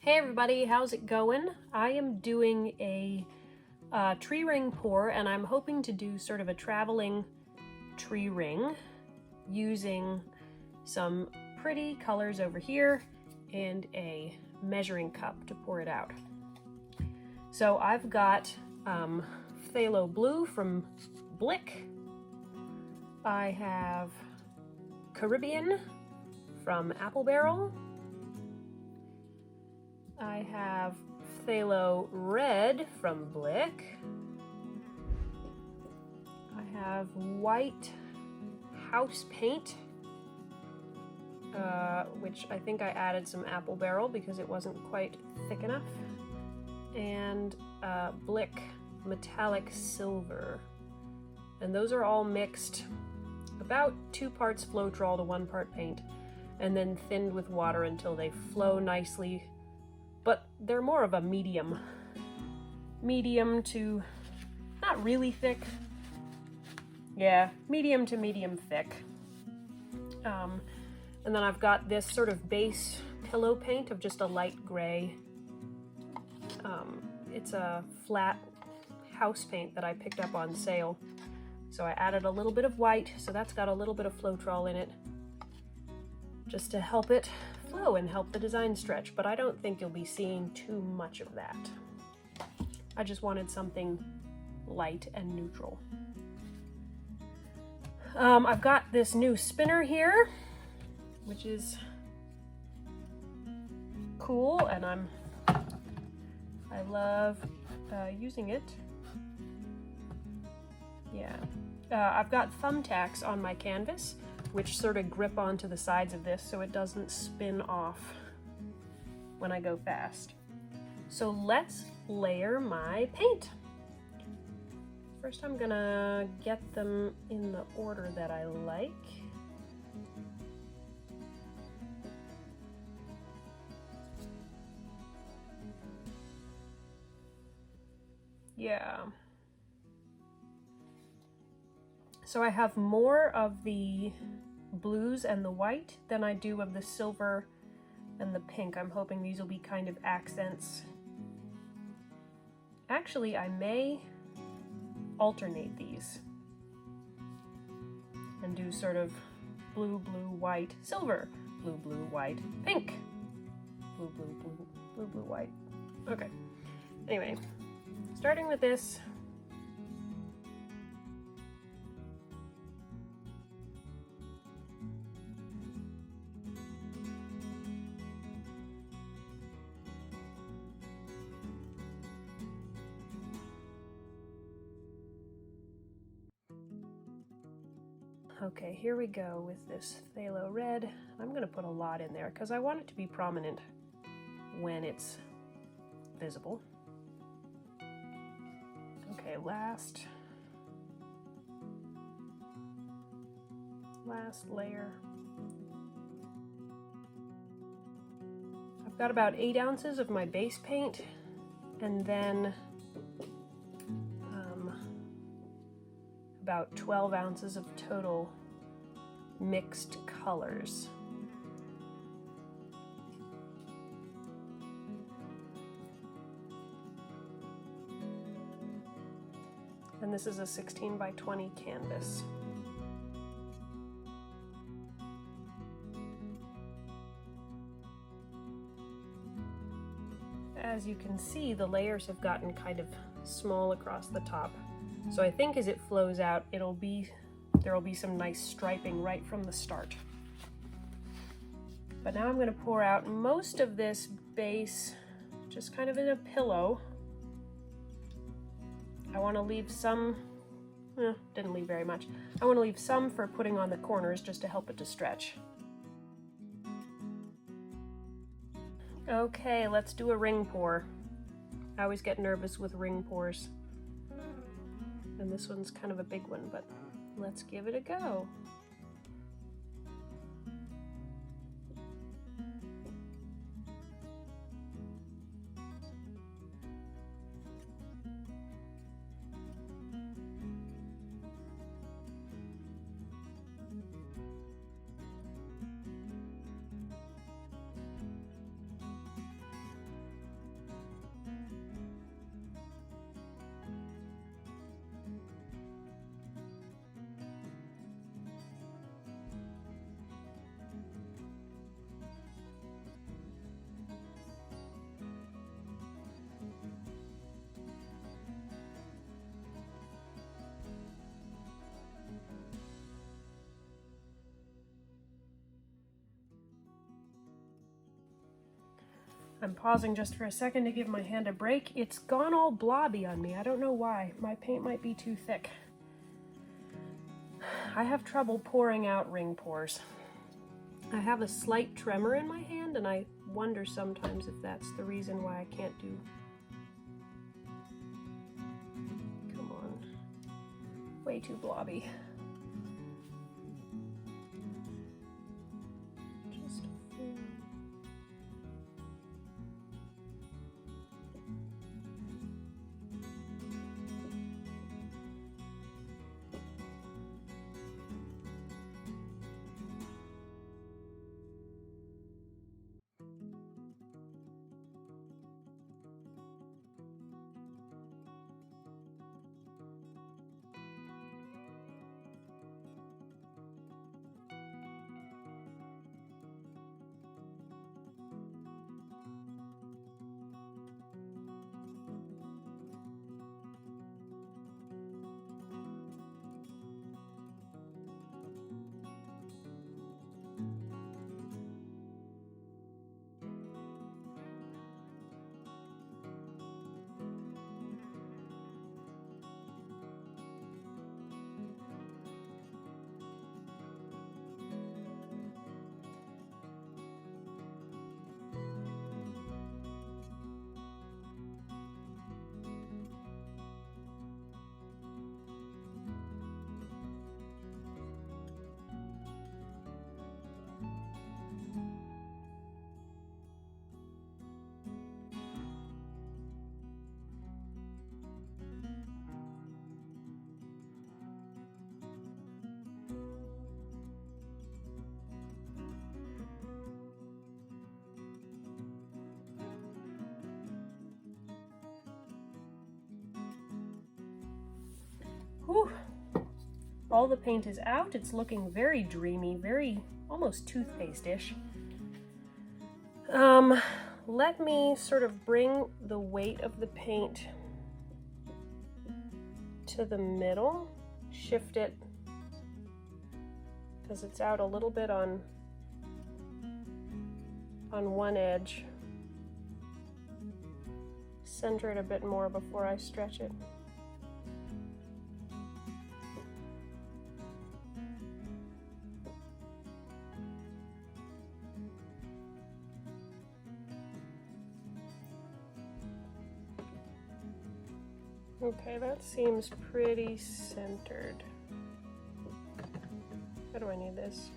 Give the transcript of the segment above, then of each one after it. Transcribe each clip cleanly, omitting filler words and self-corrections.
Hey everybody, how's it going? I am doing a tree ring pour, and I'm hoping to do sort of a traveling tree ring using some pretty colors over here and a measuring cup to pour it out. So I've got phthalo blue from Blick. I have Caribbean from Apple Barrel. I have Phthalo Red from Blick. I have white house paint, which I think I added some Apple Barrel because it wasn't quite thick enough, and Blick metallic silver. And those are all mixed about 2 parts floetrol to 1 part paint, and then thinned with water until they flow nicely. But they're more of a medium to not really thick. Yeah, medium to medium thick. And then I've got this sort of base pillow paint of just a light gray. It's a flat house paint that I picked up on sale. So I added a little bit of white, so that's got a little bit of floetrol in it, just to help it flow and help the design stretch, but I don't think you'll be seeing too much of that. I just wanted something light and neutral. I've got this new spinner here, which is cool, and I love using it. Yeah, I've got thumbtacks on my canvas, which sort of grip onto the sides of this so it doesn't spin off when I go fast. So let's layer my paint. First I'm gonna get them in the order that I like. Yeah. So I have more of the blues and the white than I do of the silver and the pink. I'm hoping these will be kind of accents. Actually, I may alternate these and do sort of blue, blue, white, silver, blue, blue, white, pink, blue, blue, blue, blue, blue, white. Okay, anyway, starting with this. Okay, here we go with this phthalo red. I'm going to put a lot in there because I want it to be prominent when it's visible. Okay, last layer. I've got about 8 ounces of my base paint, and then about 12 ounces of total mixed colors. And this is a 16 by 20 canvas. As you can see, the layers have gotten kind of small across the top. So I think as it flows out, there will be some nice striping right from the start. But now I'm going to pour out most of this base just kind of in a pillow. I want to leave some, didn't leave very much. I want to leave some for putting on the corners just to help it to stretch. Okay, let's do a ring pour. I always get nervous with ring pours. And this one's kind of a big one, but let's give it a go. I'm pausing just for a second to give my hand a break. It's gone all blobby on me. I don't know why. My paint might be too thick. I have trouble pouring out ring pours. I have a slight tremor in my hand, and I wonder sometimes if that's the reason why I can't do. Come on. Way too blobby. Whew. All the paint is out. It's looking very dreamy, very almost toothpaste-ish. Let me sort of bring the weight of the paint to the middle, shift it because it's out a little bit on one edge. Center it a bit more before I stretch it. Okay, that seems pretty centered. How do I need this?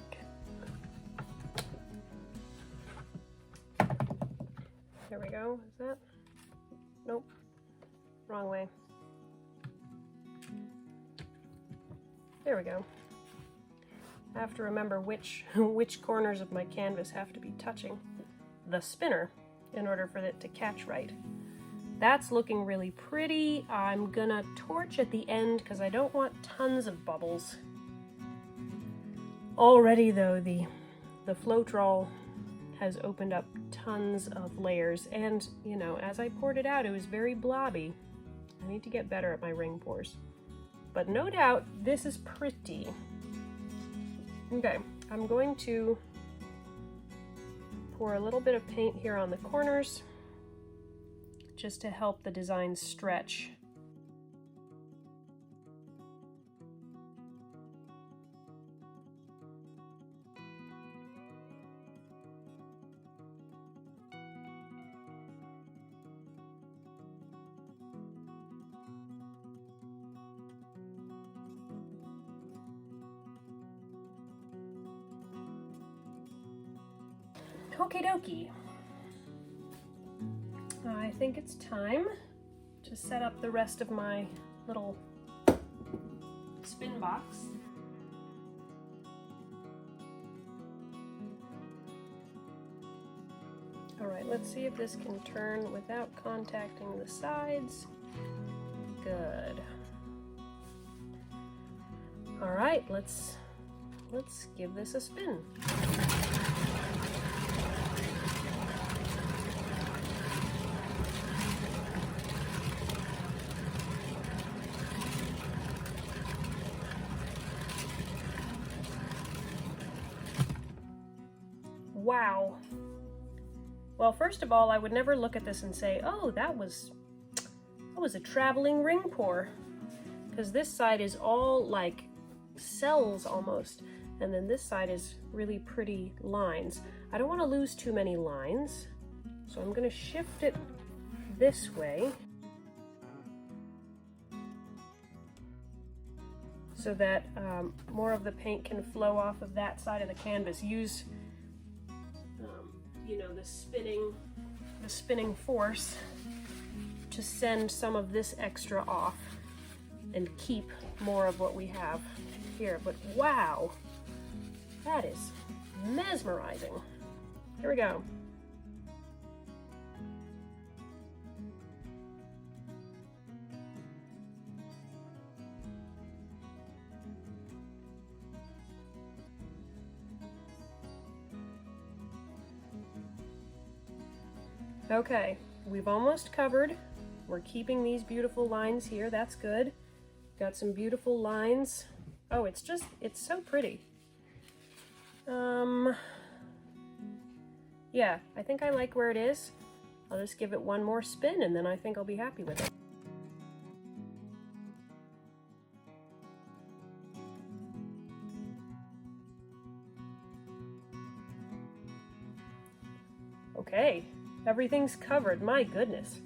Okay. There we go. Is that? Nope. Wrong way. There we go. I have to remember which corners of my canvas have to be touching the spinner in order for it to catch right. That's looking really pretty. I'm gonna torch at the end because I don't want tons of bubbles. Already though, the floetrol has opened up tons of layers, and you know, as I poured it out, it was very blobby. I need to get better at my ring pours. But no doubt, this is pretty. Okay, I'm going to pour a little bit of paint here on the corners, just to help the design stretch. Okie dokie. I think it's time to set up the rest of my little spin box. All right, let's see if this can turn without contacting the sides. Good. All right, let's give this a spin. Wow. Well, first of all, I would never look at this and say, oh, that was a traveling ring pour. Because this side is all like cells almost. And then this side is really pretty lines. I don't want to lose too many lines. So I'm going to shift it this way. So that more of the paint can flow off of that side of the canvas. Use, you know, the spinning force to send some of this extra off and keep more of what we have here. But wow, that is mesmerizing. Here we go. Okay, we've almost covered. We're keeping these beautiful lines here. That's good. Got some beautiful lines. Oh, it's so pretty. Yeah, I think I like where it is. I'll just give it one more spin and then I think I'll be happy with it. Okay, everything's covered. My goodness.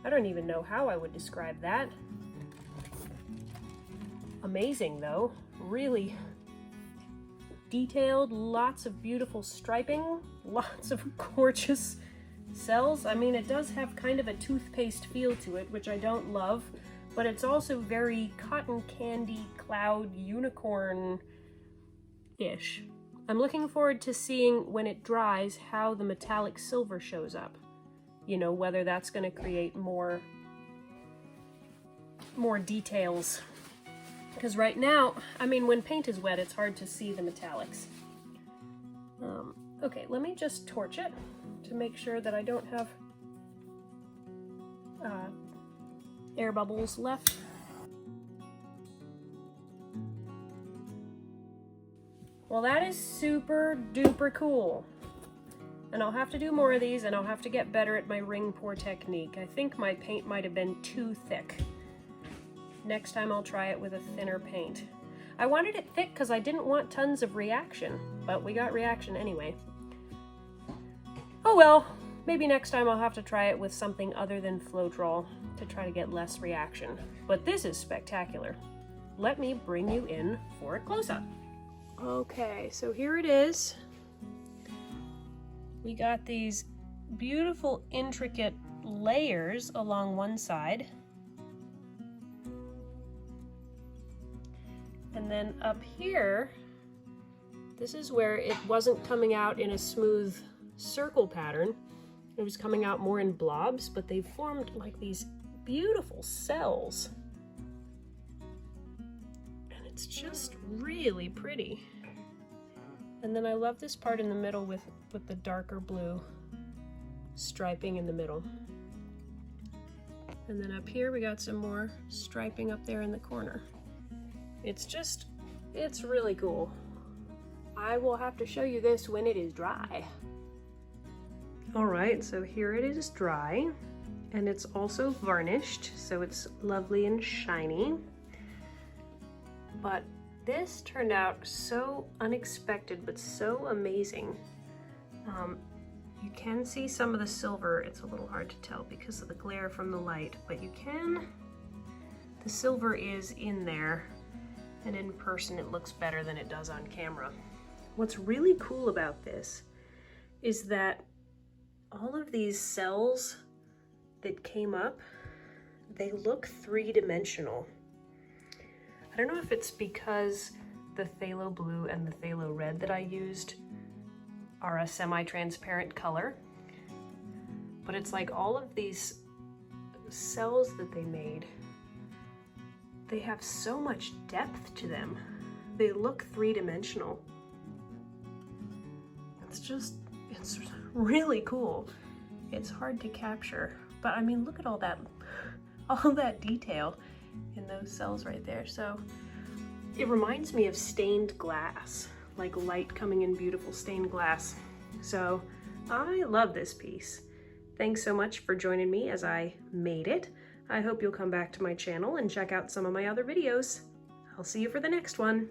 I don't even know how I would describe that. Amazing though, really detailed, lots of beautiful striping, lots of gorgeous cells. I mean, it does have kind of a toothpaste feel to it, which I don't love, but it's also very cotton candy, cloud, unicorn-ish. I'm looking forward to seeing when it dries how the metallic silver shows up. You know, whether that's going to create more details. Because right now, I mean, when paint is wet, it's hard to see the metallics. Okay, let me just torch it to make sure that I don't have air bubbles left. Well, that is super duper cool. And I'll have to do more of these, and I'll have to get better at my ring pour technique. I think my paint might have been too thick. Next time I'll try it with a thinner paint. I wanted it thick because I didn't want tons of reaction, but we got reaction anyway. Oh well, maybe next time I'll have to try it with something other than floetrol to try to get less reaction. But this is spectacular. Let me bring you in for a close-up. Okay, so here it is. We got these beautiful, intricate layers along one side. And then up here, this is where it wasn't coming out in a smooth circle pattern. It was coming out more in blobs, but they formed like these beautiful cells. And it's just really pretty. And then I love this part in the middle with the darker blue striping in the middle. And then up here we got some more striping up there in the corner. It's really cool. I will have to show you this when it is dry. All right, so here it is dry, and it's also varnished, so it's lovely and shiny. But this turned out so unexpected, but so amazing. You can see some of the silver. It's a little hard to tell because of the glare from the light, but the silver is in there, and in person it looks better than it does on camera. What's really cool about this is that all of these cells that came up, they look three-dimensional. I don't know if it's because the phthalo blue and the phthalo red that I used are a semi-transparent color, but it's like all of these cells that they made, they have so much depth to them. They look three-dimensional. It's really cool. It's hard to capture, but I mean, look at all that detail in those cells right there. So it reminds me of stained glass, like light coming in beautiful stained glass. So I love this piece. Thanks so much for joining me as I made it. I hope you'll come back to my channel and check out some of my other videos. I'll see you for the next one.